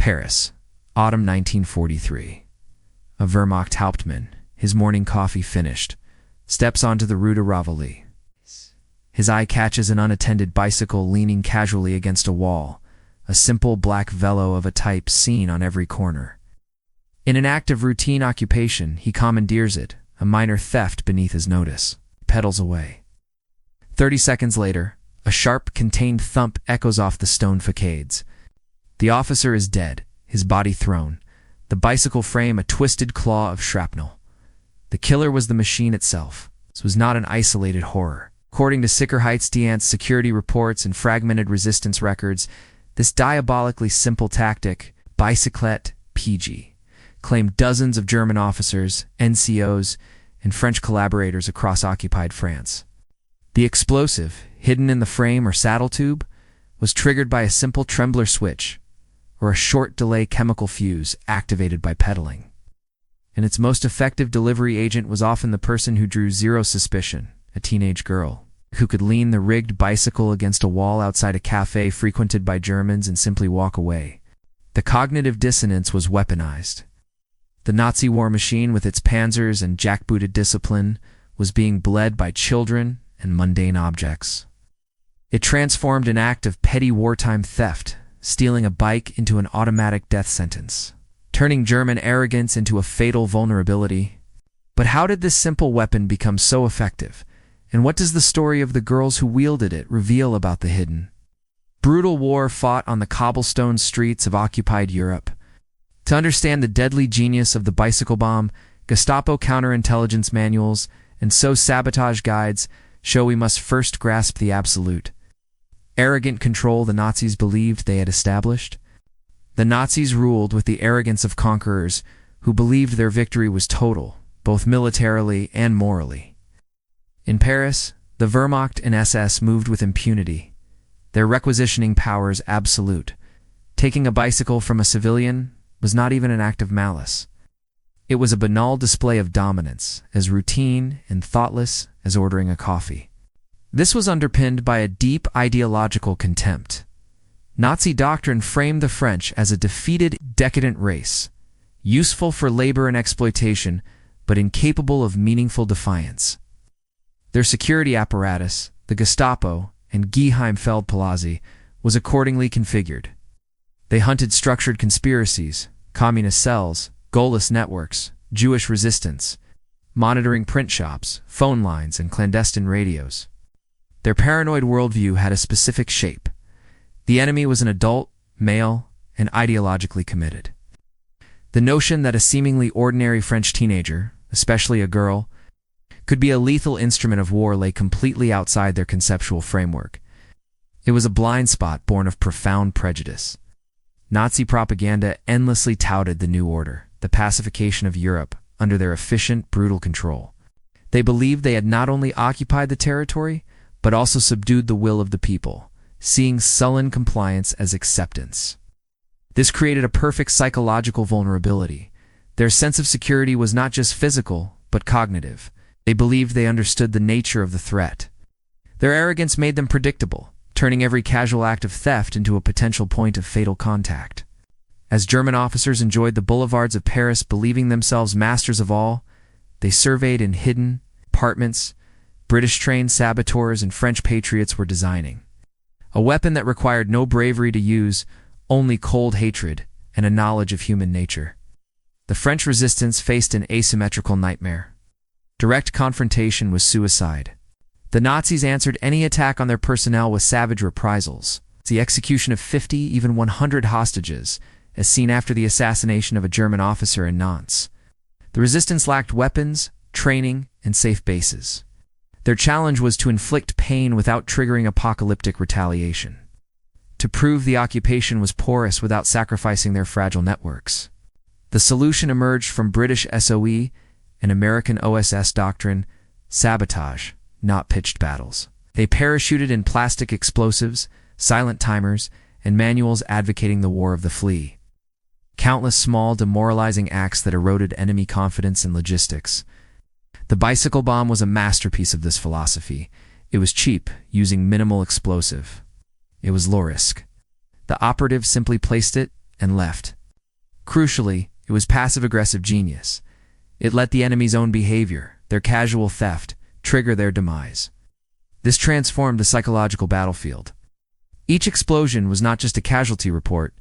Paris, autumn 1943. A Wehrmacht Hauptmann, his morning coffee finished, steps onto the Rue de Rivoli. His eye catches an unattended bicycle leaning casually against a wall, a simple black velo of a type seen on every corner. In an act of routine occupation, he commandeers it, a minor theft beneath his notice, pedals away. 30 seconds later, a sharp, contained thump echoes off the stone facades. The officer is dead, his body thrown, the bicycle frame a twisted claw of shrapnel. The killer was the machine itself. This was not an isolated horror. According to Sicherheitsdienst security reports and fragmented resistance records, this diabolically simple tactic, Bicyclette PG, claimed dozens of German officers, NCOs, and French collaborators across occupied France. The explosive, hidden in the frame or saddle tube, was triggered by a simple trembler switch, or a short-delay chemical fuse activated by pedaling. And its most effective delivery agent was often the person who drew zero suspicion, a teenage girl, who could lean the rigged bicycle against a wall outside a cafe frequented by Germans and simply walk away. The cognitive dissonance was weaponized. The Nazi war machine, with its panzers and jackbooted discipline, was being bled by children and mundane objects. It transformed an act of petty wartime theft, stealing a bike, into an automatic death sentence, turning German arrogance into a fatal vulnerability. But how did this simple weapon become so effective? And what does the story of the girls who wielded it reveal about the hidden, brutal war fought on the cobblestone streets of occupied Europe? To understand the deadly genius of the bicycle bomb, Gestapo counterintelligence manuals and sabotage guides show we must first grasp the absolute, arrogant control the Nazis believed they had established. The Nazis ruled with the arrogance of conquerors who believed their victory was total, both militarily and morally. In Paris, the Wehrmacht and SS moved with impunity, their requisitioning powers absolute. Taking a bicycle from a civilian was not even an act of malice. It was a banal display of dominance, as routine and thoughtless as ordering a coffee. This was underpinned by a deep ideological contempt. Nazi doctrine framed the French as a defeated, decadent race, useful for labor and exploitation, but incapable of meaningful defiance. Their security apparatus, the Gestapo and Geheimfeldpolizei, was accordingly configured. They hunted structured conspiracies, communist cells, goalless networks, Jewish resistance, monitoring print shops, phone lines, and clandestine radios. Their paranoid worldview had a specific shape. The enemy was an adult, male, and ideologically committed. The notion that a seemingly ordinary French teenager, especially a girl, could be a lethal instrument of war lay completely outside their conceptual framework. It was a blind spot born of profound prejudice. Nazi propaganda endlessly touted the new order, the pacification of Europe, under their efficient, brutal control. They believed they had not only occupied the territory, but also subdued the will of the people, seeing sullen compliance as acceptance. This created a perfect psychological vulnerability. Their sense of security was not just physical, but cognitive. They believed they understood the nature of the threat. Their arrogance made them predictable, turning every casual act of theft into a potential point of fatal contact. As German officers enjoyed the boulevards of Paris believing themselves masters of all, they surveyed in hidden apartments British-trained saboteurs and French patriots were designing. A weapon that required no bravery to use, only cold hatred and a knowledge of human nature. The French resistance faced an asymmetrical nightmare. Direct confrontation was suicide. The Nazis answered any attack on their personnel with savage reprisals, the execution of 50, even 100 hostages, as seen after the assassination of a German officer in Nantes. The resistance lacked weapons, training, and safe bases. Their challenge was to inflict pain without triggering apocalyptic retaliation, to prove the occupation was porous without sacrificing their fragile networks. The solution emerged from British SOE and American OSS doctrine: sabotage, not pitched battles. They parachuted in plastic explosives, silent timers, and manuals advocating the war of the flea. Countless small, demoralizing acts that eroded enemy confidence and logistics. The bicycle bomb was a masterpiece of this philosophy. It was cheap, using minimal explosive. It was low risk. The operative simply placed it, and left. Crucially, it was passive-aggressive genius. It let the enemy's own behavior, their casual theft, trigger their demise. This transformed the psychological battlefield. Each explosion was not just a casualty report.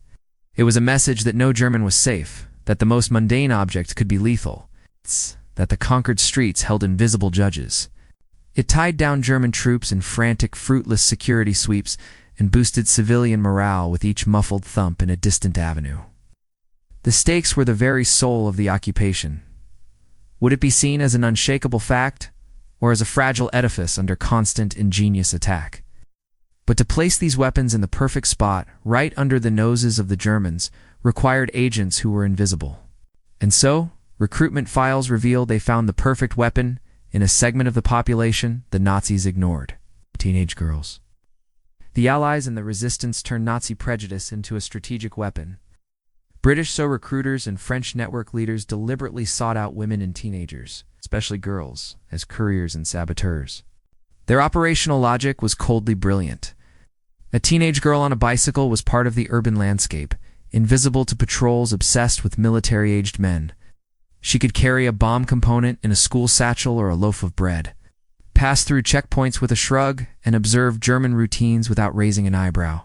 It was a message that no German was safe, that the most mundane object could be lethal, that the conquered streets held invisible judges. It tied down German troops in frantic, fruitless security sweeps and boosted civilian morale with each muffled thump in a distant avenue. The stakes were the very soul of the occupation. Would it be seen as an unshakable fact, or as a fragile edifice under constant, ingenious attack? But to place these weapons in the perfect spot, right under the noses of the Germans, required agents who were invisible. And so, recruitment files reveal they found the perfect weapon in a segment of the population the Nazis ignored: teenage girls. The Allies and the resistance turned Nazi prejudice into a strategic weapon. British recruiters and French network leaders deliberately sought out women and teenagers, especially girls, as couriers and saboteurs. Their operational logic was coldly brilliant. A teenage girl on a bicycle was part of the urban landscape, invisible to patrols obsessed with military-aged men. She could carry a bomb component in a school satchel or a loaf of bread, pass through checkpoints with a shrug, and observe German routines without raising an eyebrow.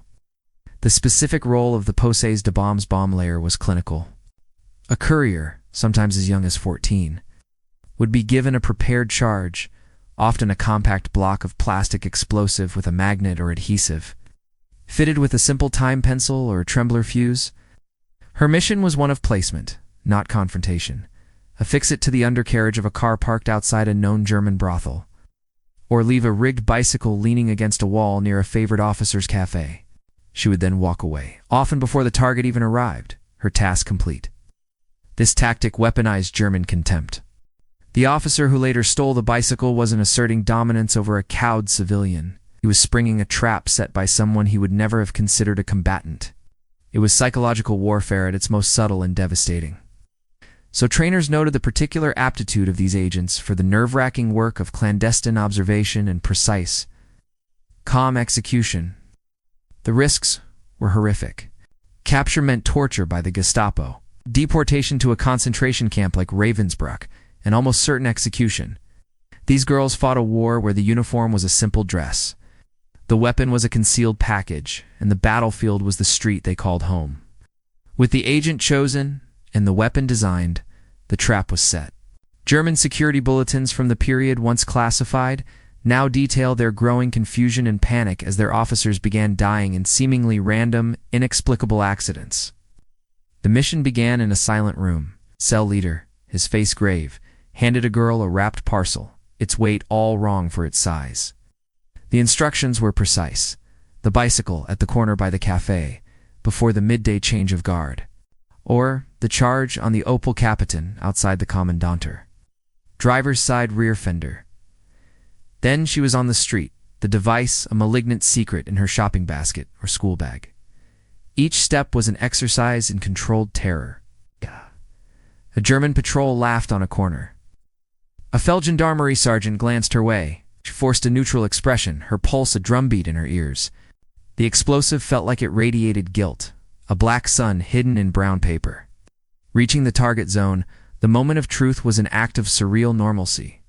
The specific role of the Posses de Bombs bomb layer was clinical. A courier, sometimes as young as 14, would be given a prepared charge, often a compact block of plastic explosive with a magnet or adhesive, fitted with a simple time pencil or a trembler fuse. Her mission was one of placement, not confrontation. Affix it to the undercarriage of a car parked outside a known German brothel, or leave a rigged bicycle leaning against a wall near a favorite officer's cafe. She would then walk away, often before the target even arrived, her task complete. This tactic weaponized German contempt. The officer who later stole the bicycle wasn't asserting dominance over a cowed civilian. He was springing a trap set by someone he would never have considered a combatant. It was psychological warfare at its most subtle and devastating. So trainers noted the particular aptitude of these agents for the nerve-wracking work of clandestine observation and precise, calm execution. The risks were horrific. Capture meant torture by the Gestapo, deportation to a concentration camp like Ravensbrück, and almost certain execution. These girls fought a war where the uniform was a simple dress. The weapon was a concealed package, and the battlefield was the street they called home. With the agent chosen and the weapon designed, the trap was set. German security bulletins from the period, once classified, now detail their growing confusion and panic as their officers began dying in seemingly random, inexplicable accidents. The mission began in a silent room. Cell leader, his face grave, handed a girl a wrapped parcel, its weight all wrong for its size. The instructions were precise. The bicycle at the corner by the cafe, before the midday change of guard. Or the charge on the Opel Capitan outside the Kommandantur. Driver's side rear fender. Then she was on the street, the device a malignant secret in her shopping basket or school bag. Each step was an exercise in controlled terror. A German patrol laughed on a corner. A Feldgendarmerie sergeant glanced her way. She forced a neutral expression, her pulse a drumbeat in her ears. The explosive felt like it radiated guilt, a black sun hidden in brown paper. Reaching the target zone, the moment of truth was an act of surreal normalcy.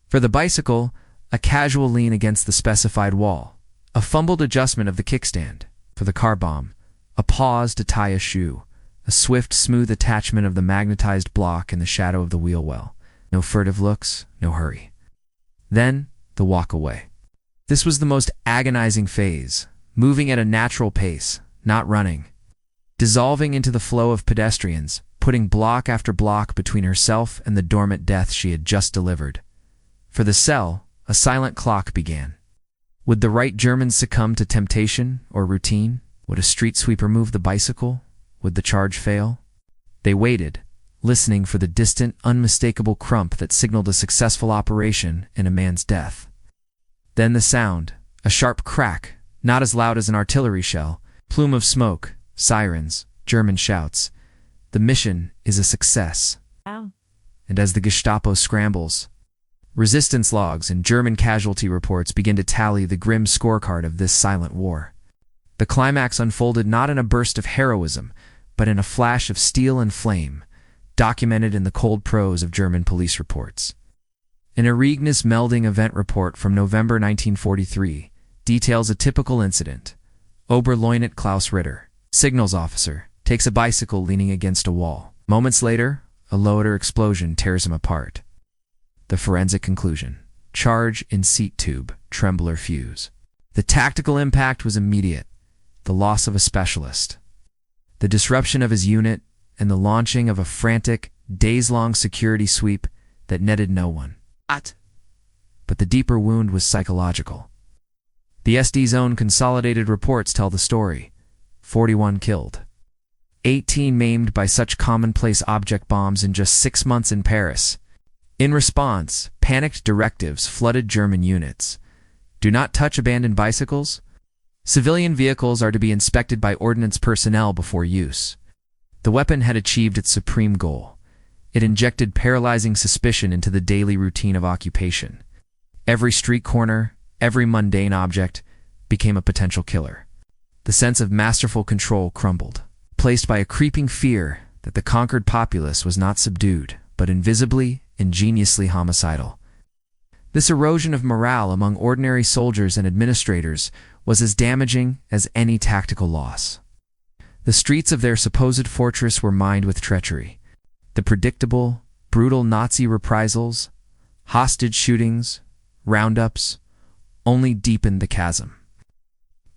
For the bicycle, a casual lean against the specified wall, a fumbled adjustment of the kickstand. For the car bomb, a pause to tie a shoe, a swift, smooth attachment of the magnetized block in the shadow of the wheel well. No furtive looks, no hurry. Then, the walk away. This was the most agonizing phase, moving at a natural pace, not running. Dissolving into the flow of pedestrians, putting block after block between herself and the dormant death she had just delivered. For the cell, a silent clock began. Would the right Germans succumb to temptation or routine? Would a street sweeper move the bicycle? Would the charge fail? They waited, listening for the distant, unmistakable crump that signaled a successful operation and a man's death. Then the sound, a sharp crack, not as loud as an artillery shell, plume of smoke, sirens, German shouts. The mission is a success. Wow. And as the Gestapo scrambles, resistance logs and German casualty reports begin to tally the grim scorecard of this silent war. The climax unfolded not in a burst of heroism, but in a flash of steel and flame, documented in the cold prose of German police reports. An Ereignis Melding event report from November 1943 details a typical incident. Oberleutnant Klaus Ritter, signals officer, takes a bicycle leaning against a wall. Moments later, a loader explosion tears him apart. The forensic conclusion: charge in seat tube, trembler fuse. The tactical impact was immediate: the loss of a specialist, the disruption of his unit, and the launching of a frantic, days-long security sweep that netted no one. But the deeper wound was psychological. The SD's own consolidated reports tell the story: 41 killed, 18 maimed by such commonplace object bombs in just 6 months in Paris. In response, panicked directives flooded German units. Do not touch abandoned bicycles. Civilian vehicles are to be inspected by ordnance personnel before use. The weapon had achieved its supreme goal. It injected paralyzing suspicion into the daily routine of occupation. Every street corner, every mundane object, became a potential killer. The sense of masterful control crumbled, placed by a creeping fear that the conquered populace was not subdued, but invisibly, ingeniously homicidal. This erosion of morale among ordinary soldiers and administrators was as damaging as any tactical loss. The streets of their supposed fortress were mined with treachery. The predictable, brutal Nazi reprisals, hostage shootings, roundups, only deepened the chasm,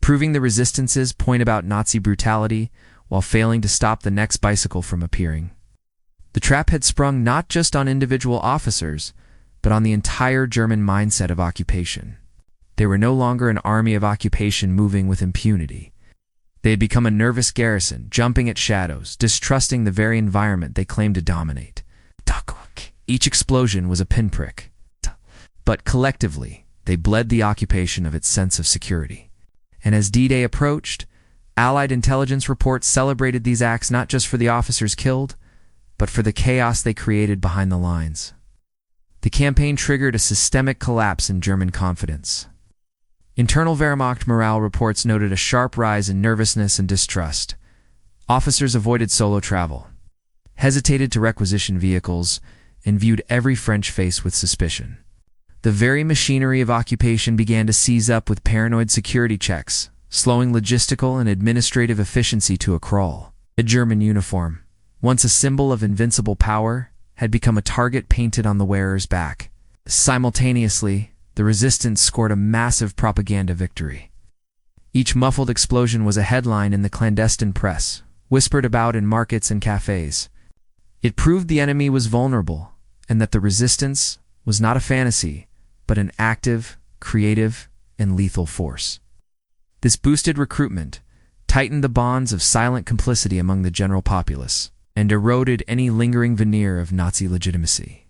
proving the resistance's point about Nazi brutality while failing to stop the next bicycle from appearing. The trap had sprung not just on individual officers, but on the entire German mindset of occupation. They were no longer an army of occupation moving with impunity. They had become a nervous garrison, jumping at shadows, distrusting the very environment they claimed to dominate. Each explosion was a pinprick. But collectively, they bled the occupation of its sense of security. And as D-Day approached, Allied intelligence reports celebrated these acts not just for the officers killed, but for the chaos they created behind the lines. The campaign triggered a systemic collapse in German confidence. Internal Wehrmacht morale reports noted a sharp rise in nervousness and distrust. Officers avoided solo travel, hesitated to requisition vehicles, and viewed every French face with suspicion. The very machinery of occupation began to seize up with paranoid security checks, slowing logistical and administrative efficiency to a crawl. A German uniform, once a symbol of invincible power, had become a target painted on the wearer's back. Simultaneously, the resistance scored a massive propaganda victory. Each muffled explosion was a headline in the clandestine press, whispered about in markets and cafes. It proved the enemy was vulnerable, and that the resistance was not a fantasy, but an active, creative, and lethal force. This boosted recruitment, tightened the bonds of silent complicity among the general populace, and eroded any lingering veneer of Nazi legitimacy.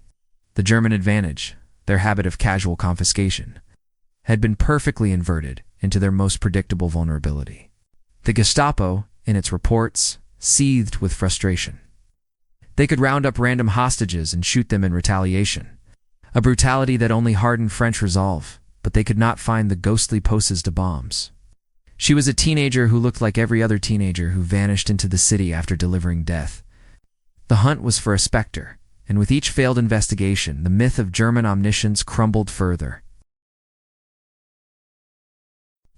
The German advantage, their habit of casual confiscation, had been perfectly inverted into their most predictable vulnerability. The Gestapo, in its reports, seethed with frustration. They could round up random hostages and shoot them in retaliation, a brutality that only hardened French resolve, but they could not find the ghostly poses de bombs. She was a teenager who looked like every other teenager who vanished into the city after delivering death. The hunt was for a specter, and with each failed investigation, the myth of German omniscience crumbled further.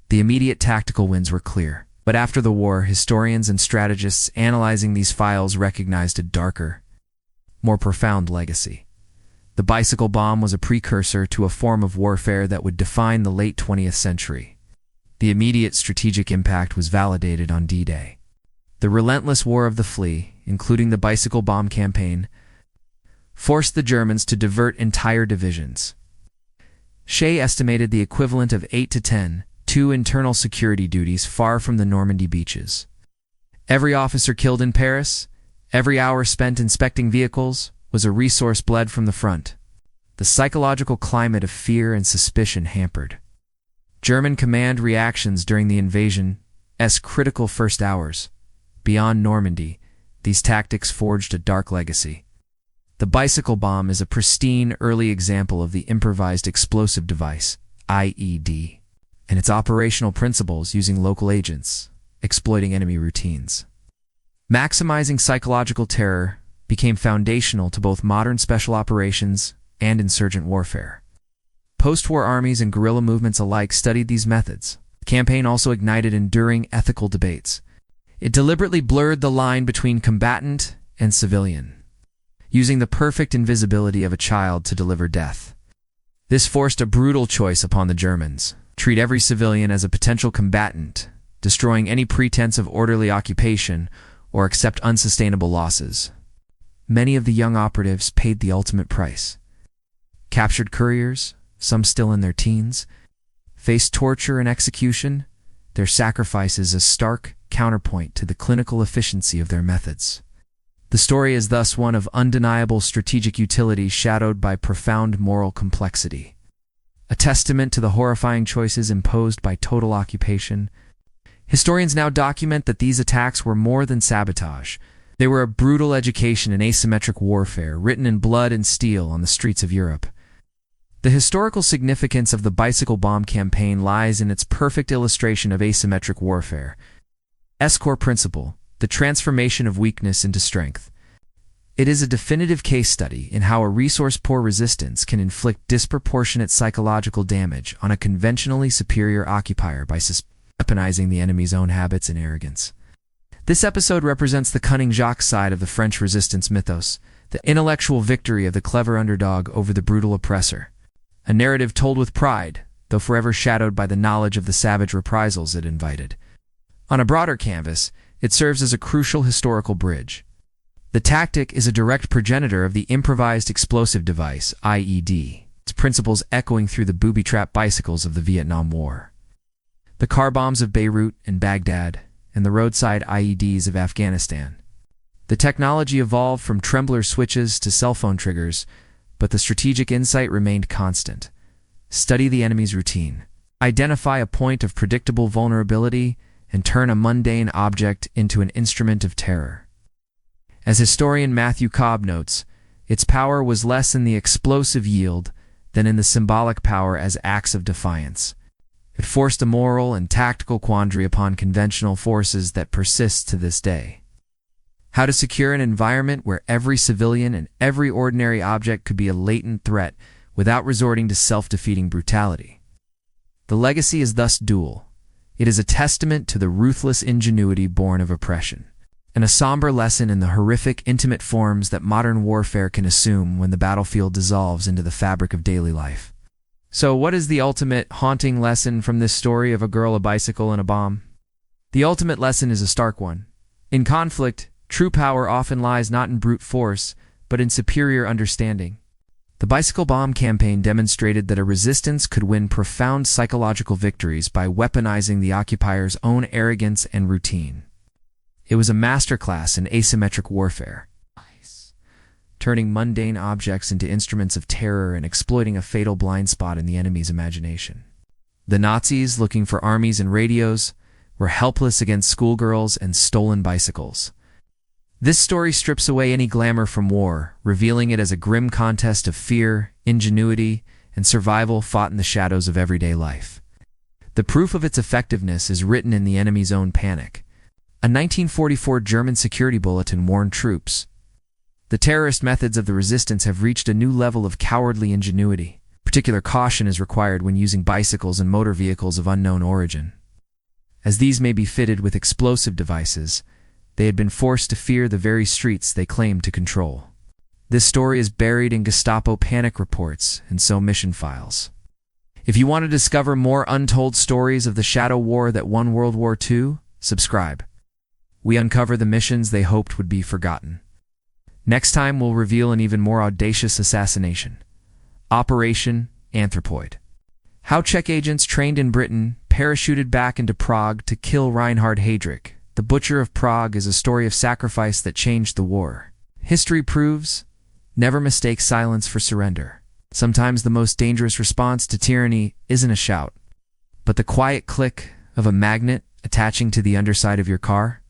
The immediate tactical wins were clear, but after the war, historians and strategists analyzing these files recognized a darker, more profound legacy. The bicycle bomb was a precursor to a form of warfare that would define the late 20th century. The immediate strategic impact was validated on D-Day. The relentless war of the flea, including the bicycle bomb campaign, forced the Germans to divert entire divisions. Shea estimated the equivalent of 8 to 10, two internal security duties far from the Normandy beaches. Every officer killed in Paris, every hour spent inspecting vehicles, was a resource bled from the front. The psychological climate of fear and suspicion hampered German command reactions during the invasion's critical first hours. Beyond Normandy, these tactics forged a dark legacy. The bicycle bomb is a pristine early example of the improvised explosive device, IED, and its operational principles using local agents, exploiting enemy routines. Maximizing psychological terror became foundational to both modern special operations and insurgent warfare. Post-war armies and guerrilla movements alike studied these methods. The campaign also ignited enduring ethical debates. It deliberately blurred the line between combatant and civilian, using the perfect invisibility of a child to deliver death. This forced a brutal choice upon the Germans: treat every civilian as a potential combatant, destroying any pretense of orderly occupation, or accept unsustainable losses. Many of the young operatives paid the ultimate price. Captured couriers, some still in their teens, faced torture and execution, their sacrifices a stark counterpoint to the clinical efficiency of their methods. The story is thus one of undeniable strategic utility shadowed by profound moral complexity. A testament to the horrifying choices imposed by total occupation. Historians now document that these attacks were more than sabotage. They were a brutal education in asymmetric warfare, written in blood and steel on the streets of Europe. The historical significance of the bicycle bomb campaign lies in its perfect illustration of asymmetric warfare. core principle: the transformation of weakness into strength. It is a definitive case study in how a resource-poor resistance can inflict disproportionate psychological damage on a conventionally superior occupier by weaponizing the enemy's own habits and arrogance. This episode represents the cunning Jacques side of the French resistance mythos, the intellectual victory of the clever underdog over the brutal oppressor. A narrative told with pride, though forever shadowed by the knowledge of the savage reprisals it invited. On a broader canvas, it serves as a crucial historical bridge. The tactic is a direct progenitor of the improvised explosive device, IED, its principles echoing through the booby-trap bicycles of the Vietnam War. The car bombs of Beirut and Baghdad, and the roadside IEDs of Afghanistan. The technology evolved from trembler switches to cell phone triggers, but the strategic insight remained constant. Study the enemy's routine. Identify a point of predictable vulnerability and turn a mundane object into an instrument of terror. As historian Matthew Cobb notes, its power was less in the explosive yield than in the symbolic power as acts of defiance. It forced a moral and tactical quandary upon conventional forces that persists to this day. How to secure an environment where every civilian and every ordinary object could be a latent threat without resorting to self-defeating brutality. The legacy is thus dual. It is a testament to the ruthless ingenuity born of oppression, and a somber lesson in the horrific, intimate forms that modern warfare can assume when the battlefield dissolves into the fabric of daily life. So what is the ultimate haunting lesson from this story of a girl, a bicycle, and a bomb? The ultimate lesson is a stark one. In conflict, true power often lies not in brute force, but in superior understanding. The bicycle bomb campaign demonstrated that a resistance could win profound psychological victories by weaponizing the occupier's own arrogance and routine. It was a masterclass in asymmetric warfare, turning mundane objects into instruments of terror and exploiting a fatal blind spot in the enemy's imagination. The Nazis, looking for armies and radios, were helpless against schoolgirls and stolen bicycles. This story strips away any glamour from war, revealing it as a grim contest of fear, ingenuity, and survival fought in the shadows of everyday life. The proof of its effectiveness is written in the enemy's own panic. A 1944 German security bulletin warned troops, "The terrorist methods of the resistance have reached a new level of cowardly ingenuity. Particular caution is required when using bicycles and motor vehicles of unknown origin. As these may be fitted with explosive devices, they had been forced to fear the very streets they claimed to control." This story is buried in Gestapo panic reports and so mission files. If you want to discover more untold stories of the shadow war that won World War II, subscribe. We uncover the missions they hoped would be forgotten. Next time, we'll reveal an even more audacious assassination. Operation Anthropoid. How Czech agents trained in Britain parachuted back into Prague to kill Reinhard Heydrich. The Butcher of Prague is a story of sacrifice that changed the war. History proves, never mistake silence for surrender. Sometimes the most dangerous response to tyranny isn't a shout, but the quiet click of a magnet attaching to the underside of your car.